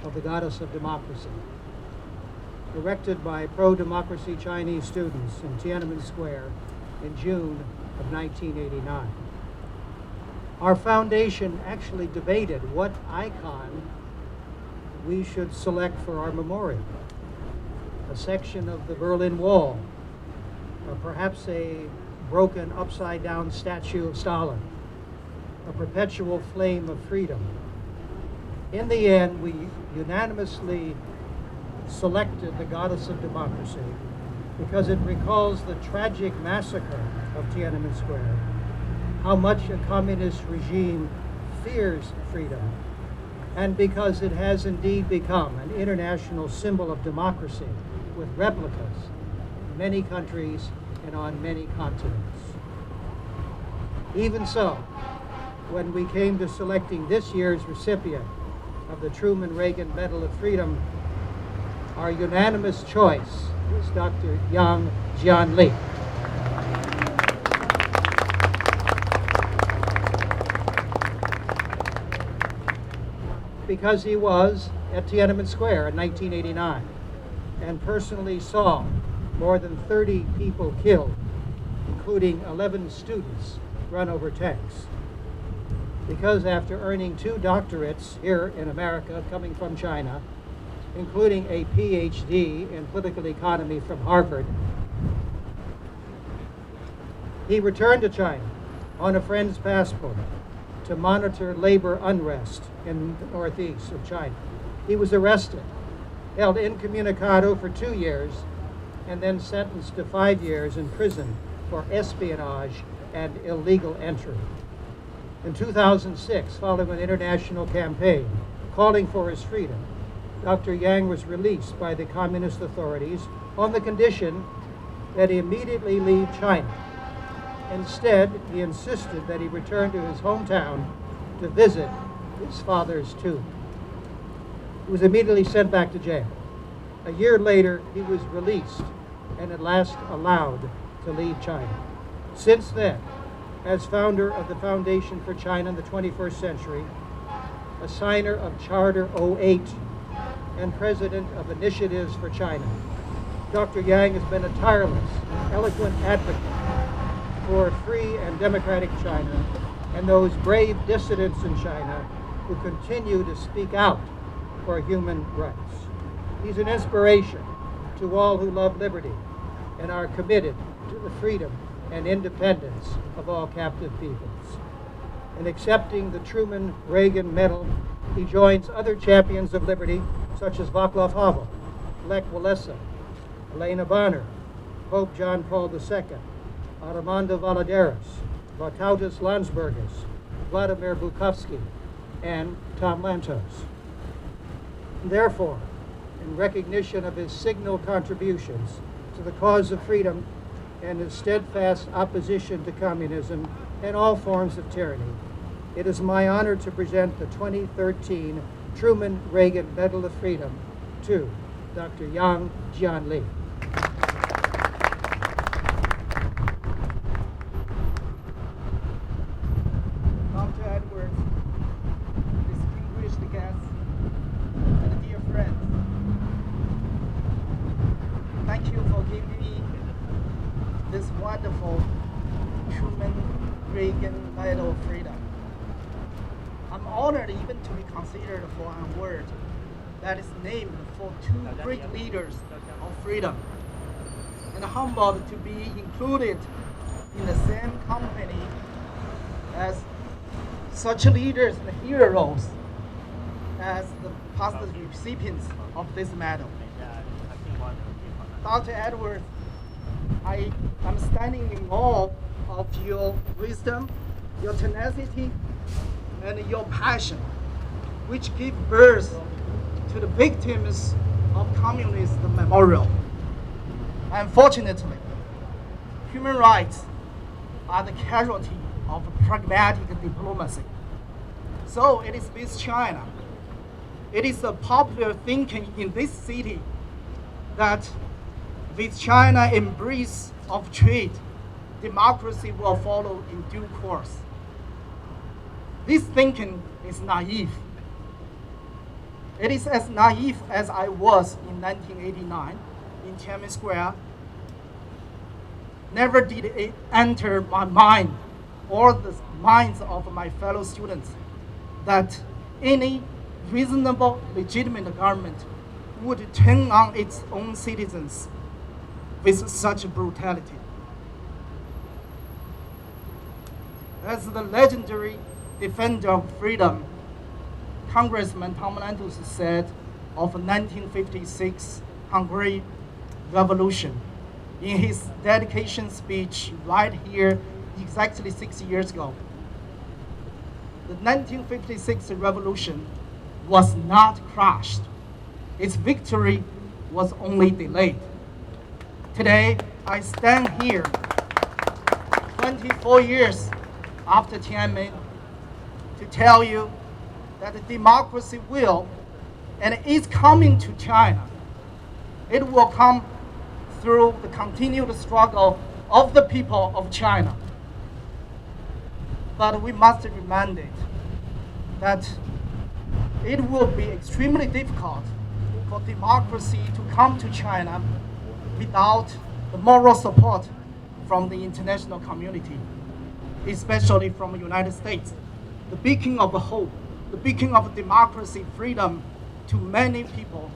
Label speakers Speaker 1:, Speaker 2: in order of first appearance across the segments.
Speaker 1: of the Goddess of Democracy, erected by pro-democracy Chinese students in Tiananmen Square in June of 1989. Our foundation actually debated what icon we should select for our memorial. A section of the Berlin Wall, or perhaps a broken upside-down statue of Stalin, a perpetual flame of freedom. In the end, we unanimously selected the Goddess of Democracy because it recalls the tragic massacre of Tiananmen Square, how much a communist regime fears freedom, and because it has indeed become an international symbol of democracy with replicas in many countries and on many continents. Even so, when we came to selecting this year's recipient of the Truman-Reagan Medal of Freedom, our unanimous choice was Dr. Yang Jianli. Because he was at Tiananmen Square in 1989 and personally saw more than 30 people killed, including 11 students run over tanks. Because after earning 2 doctorates here in America coming from China, including a PhD in political economy from Harvard, he returned to China on a friend's passport to monitor labor unrest in the northeast of China. He was arrested, held incommunicado for 2 years, and then sentenced to 5 years in prison for espionage and illegal entry. In 2006, following an international campaign calling for his freedom, Dr. Yang was released by the communist authorities on the condition that he immediately leave China. Instead, he insisted that he return to his hometown to visit his father's tomb. He was immediately sent back to jail. A year later, he was released and at last allowed to leave China. Since then, as founder of the Foundation for China in the 21st Century, a signer of Charter 08, and president of Initiatives for China, Dr. Yang has been a tireless, eloquent advocate for a free and democratic China and those brave dissidents in China who continue to speak out for human rights. He's an inspiration to all who love liberty and are committed to the freedom and independence of all captive peoples. In accepting the Truman-Reagan Medal, he joins other champions of liberty such as Václav Havel, Lech Walesa, Elena Bonner, Pope John Paul II, Armando Valadares, Vytautas Landsbergis, Vladimir Bukovsky, and Tom Lantos. Therefore, in recognition of his signal contributions to the cause of freedom and his steadfast opposition to communism and all forms of tyranny, it is my honor to present the 2013 Truman-Reagan Medal of Freedom to Dr. Yang Jianli.
Speaker 2: Dr. Edwards, distinguished guests, and dear friends, thank you for giving me this wonderful Truman-Reagan Medal of Freedom. I'm honored even to be considered for an award that is named for 2 great leaders of freedom, and humbled to be included in the same company as such leaders and heroes as the past recipients of this medal. Dr. Edwards, I am standing in awe of your wisdom, your tenacity, and your passion, which give birth to the victims of communist memorial. Unfortunately, human rights are the casualty of pragmatic diplomacy. So it is with China. It is a popular thinking in this city that with China embrace of trade, democracy will follow in due course. This thinking is naive. It is as naive as I was in 1989 in Tiananmen Square. Never did it enter my mind or the minds of my fellow students that any reasonable, legitimate government would turn on its own citizens with such brutality. As the legendary defender of freedom, Congressman Truman-Reagan said of 1956 Hungary Revolution in his dedication speech right here exactly 6 years ago. The 1956 revolution was not crushed. Its victory was only delayed. Today, I stand here 24 years after Tiananmen to tell you that the democracy will and is coming to China. It will come through the continued struggle of the people of China. But we must remind it that it will be extremely difficult for democracy to come to China without the moral support from the international community, especially from the United States, the beacon of hope, the beacon of democracy, freedom to many people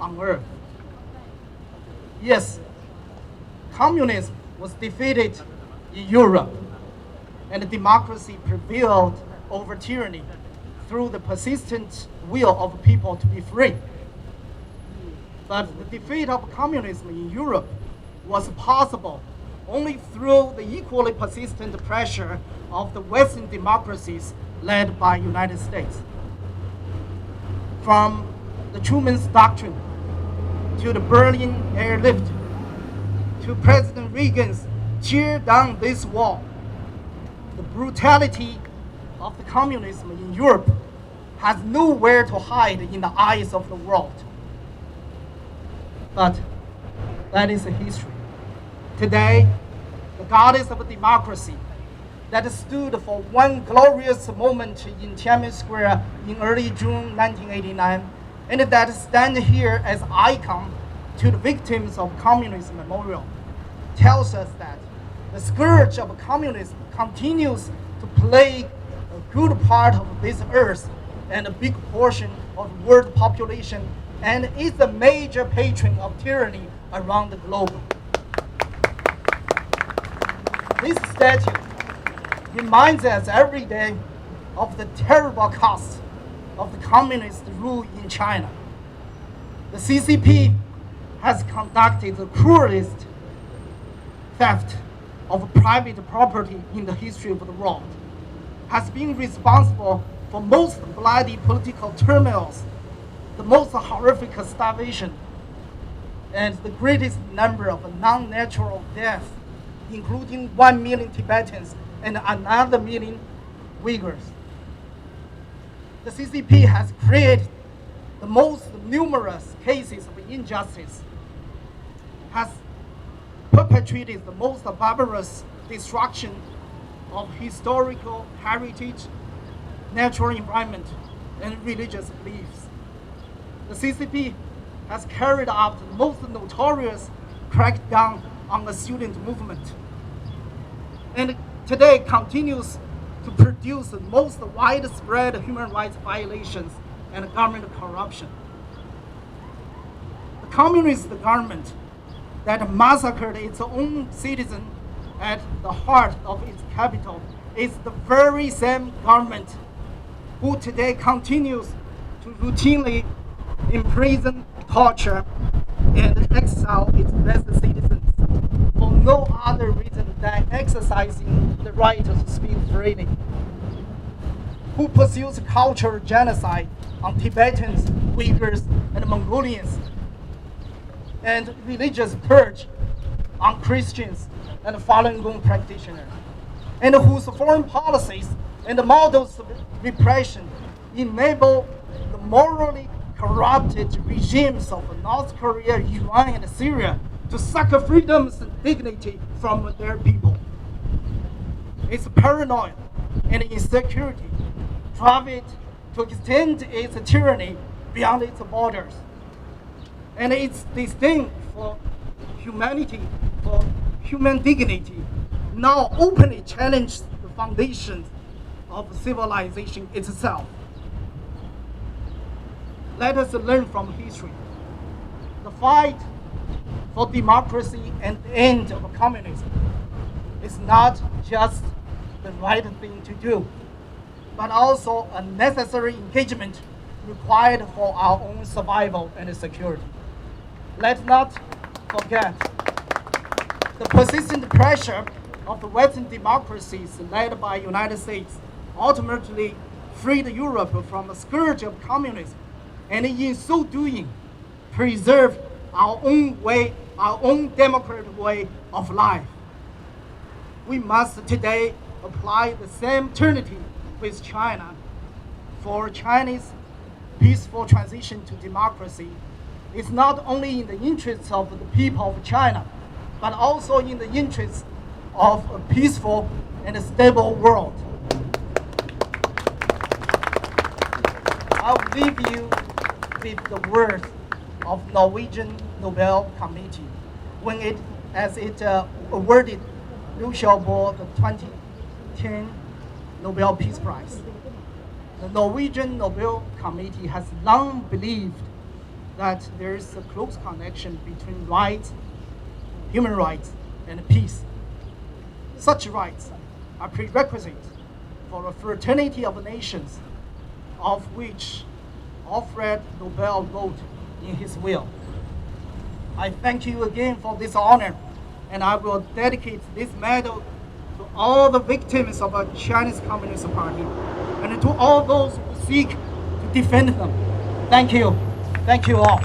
Speaker 2: on earth. Yes, communism was defeated in Europe, and democracy prevailed over tyranny through the persistent will of people to be free. But the defeat of communism in Europe was possible only through the equally persistent pressure of the Western democracies led by United States. From the Truman's Doctrine to the Berlin airlift to President Reagan's tear down this wall, the brutality of the communism in Europe has nowhere to hide in the eyes of the world. But that is history. Today, the goddess of democracy that stood for one glorious moment in Tiananmen Square in early June 1989, and that stand here as icon to the victims of communism memorial, tells us that the scourge of communism continues to plague a good part of this earth and a big portion of the world population, and is the major patron of tyranny around the globe. This statue reminds us every day of the terrible cost of the communist rule in China. The CCP has conducted the cruelest theft of private property in the history of the world, has been responsible for most bloody political turmoils, the most horrific starvation, and the greatest number of non-natural deaths, including 1 million Tibetans and another million Uyghurs. The CCP has created the most numerous cases of injustice, has perpetrated the most barbarous destruction of historical heritage, natural environment, and religious beliefs. The CCP has carried out the most notorious crackdown on the student movement, and today continues to produce the most widespread human rights violations and government corruption. The communist government that massacred its own citizens at the heart of its capital is the very same government who today continues to routinely imprison, torture, and exile its best citizens for no other reason than exercising the right to speak freely, who pursues cultural genocide on Tibetans, Uyghurs, and Mongolians, and religious purge on Christians and Falun Gong practitioners, and whose foreign policies and models of repression enable the morally corrupted regimes of North Korea, Iran, and Syria to suck freedoms and dignity from their people. Its paranoia and insecurity drive it to extend its tyranny beyond its borders. And its disdain for humanity, for human dignity, now openly challenges the foundations of civilization itself. Let us learn from history. The fight for democracy and the end of communism is not just the right thing to do, but also a necessary engagement required for our own survival and security. Let's not forget the persistent pressure of the Western democracies led by the United States ultimately freed Europe from the scourge of communism, and in so doing, preserved our own way, our own democratic way of life. We must today apply the same turnitin with China for Chinese peaceful transition to democracy. It's not only in the interests of the people of China, but also in the interests of a peaceful and a stable world. I'll leave you with the words of Norwegian Nobel Committee when it awarded Liu Xiaobo the 2010 Nobel Peace Prize. The Norwegian Nobel Committee has long believed that there is a close connection between rights, human rights, and peace. Such rights are prerequisite for a fraternity of nations, of which Alfred Nobel wrote in his will. I thank you again for this honor, and I will dedicate this medal to all the victims of the Chinese Communist Party and to all those who seek to defend them. Thank you. Thank you all.